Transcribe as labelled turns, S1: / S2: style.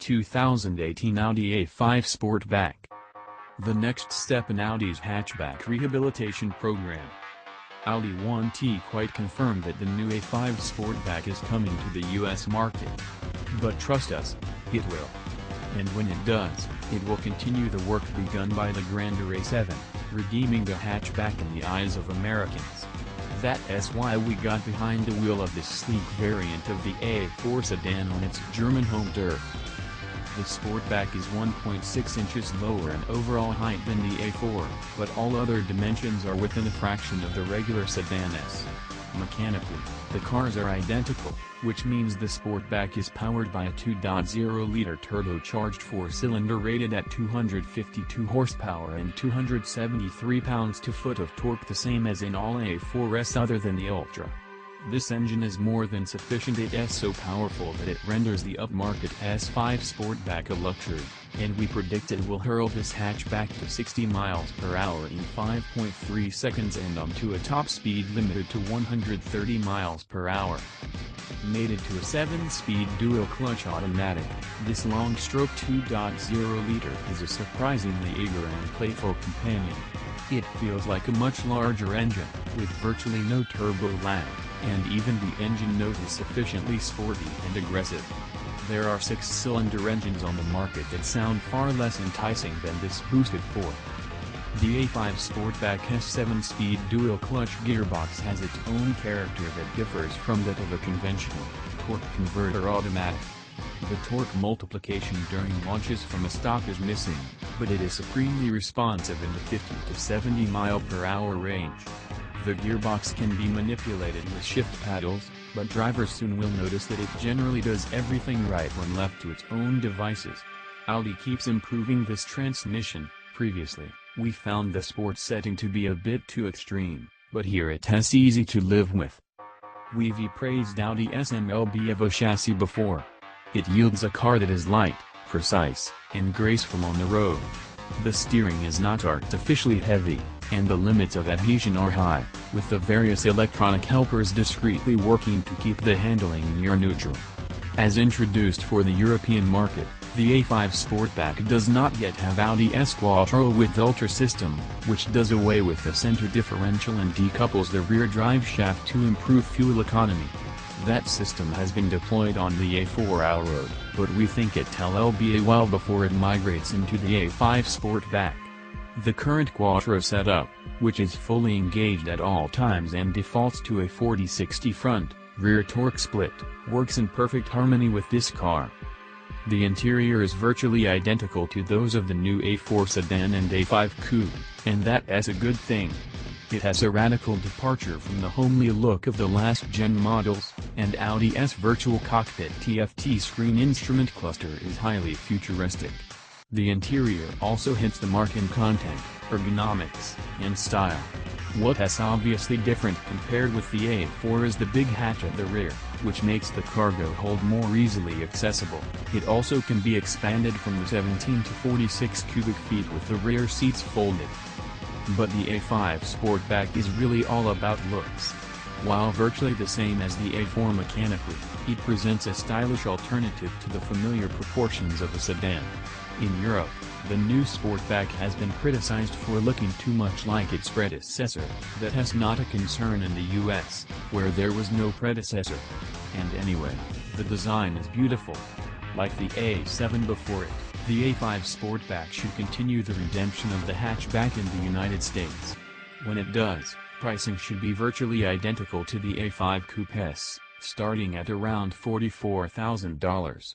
S1: 2018 Audi A5 Sportback. The next step in Audi's hatchback rehabilitation program. Audi won't quite confirm that the new A5 Sportback is coming to the US market. But trust us, it will. And when it does, it will continue the work begun by the grander A7, redeeming the hatchback in the eyes of Americans. That's why we got behind the wheel of this sleek variant of the A4 sedan on its German home turf. The Sportback is 1.6 inches lower in overall height than the A4, but all other dimensions are within a fraction of the regular sedan S. Mechanically, the cars are identical, which means the Sportback is powered by a 2.0-liter turbocharged four-cylinder rated at 252 horsepower and 273 pounds-to-foot of torque, the same as in all A4s other than the Ultra. This engine is more than sufficient. It is so powerful that it renders the upmarket S5 Sportback a luxury, and we predict it will hurl this hatchback to 60 miles per hour in 5.3 seconds and onto a top speed limited to 130 miles per hour. Mated to a 7-speed dual-clutch automatic, this long-stroke 2.0-liter is a surprisingly eager and playful companion. It feels like a much larger engine, with virtually no turbo lag, and even the engine note is sufficiently sporty and aggressive. There are 6-cylinder engines on the market that sound far less enticing than this boosted four. The A5 Sportback's 7-speed dual-clutch gearbox has its own character that differs from that of a conventional, torque converter automatic. The torque multiplication during launches from a stock is missing, but it is supremely responsive in the 50 to 70 mile/hour range. The gearbox can be manipulated with shift paddles, but drivers soon will notice that it generally does everything right when left to its own devices. Audi keeps improving this transmission. Previously, we found the sport setting to be a bit too extreme, but here it's easy to live with. We've praised Audi SMLB Evo chassis before. It yields a car that is light, precise, and graceful on the road. The steering is not artificially heavy, and the limits of adhesion are high, with the various electronic helpers discreetly working to keep the handling near neutral. As introduced for the European market, the A5 Sportback does not yet have Audi S Quattro with Ultra system, which does away with the center differential and decouples the rear drive shaft to improve fuel economy. That system has been deployed on the A4 Allroad, but we think it'll be a while before it migrates into the A5 Sportback. The current Quattro setup, which is fully engaged at all times and defaults to a 40-60 front-rear torque split, works in perfect harmony with this car. The interior is virtually identical to those of the new A4 sedan and A5 Coupe, and that's a good thing. It has a radical departure from the homely look of the last-gen models, and Audi's virtual cockpit TFT screen instrument cluster is highly futuristic. The interior also hits the mark in content, ergonomics, and style. What's obviously different compared with the A4 is the big hatch at the rear, which makes the cargo hold more easily accessible. It also can be expanded from the 17 to 46 cubic feet with the rear seats folded. But the A5 Sportback is really all about looks. While virtually the same as the A4 mechanically, it presents a stylish alternative to the familiar proportions of a sedan. In Europe, the new Sportback has been criticized for looking too much like its predecessor. That's not a concern in the US, where there was no predecessor. And anyway, the design is beautiful. Like the A7 before it, the A5 Sportback should continue the redemption of the hatchback in the United States. When it does, pricing should be virtually identical to the A5 Coupe S, starting at around $44,000.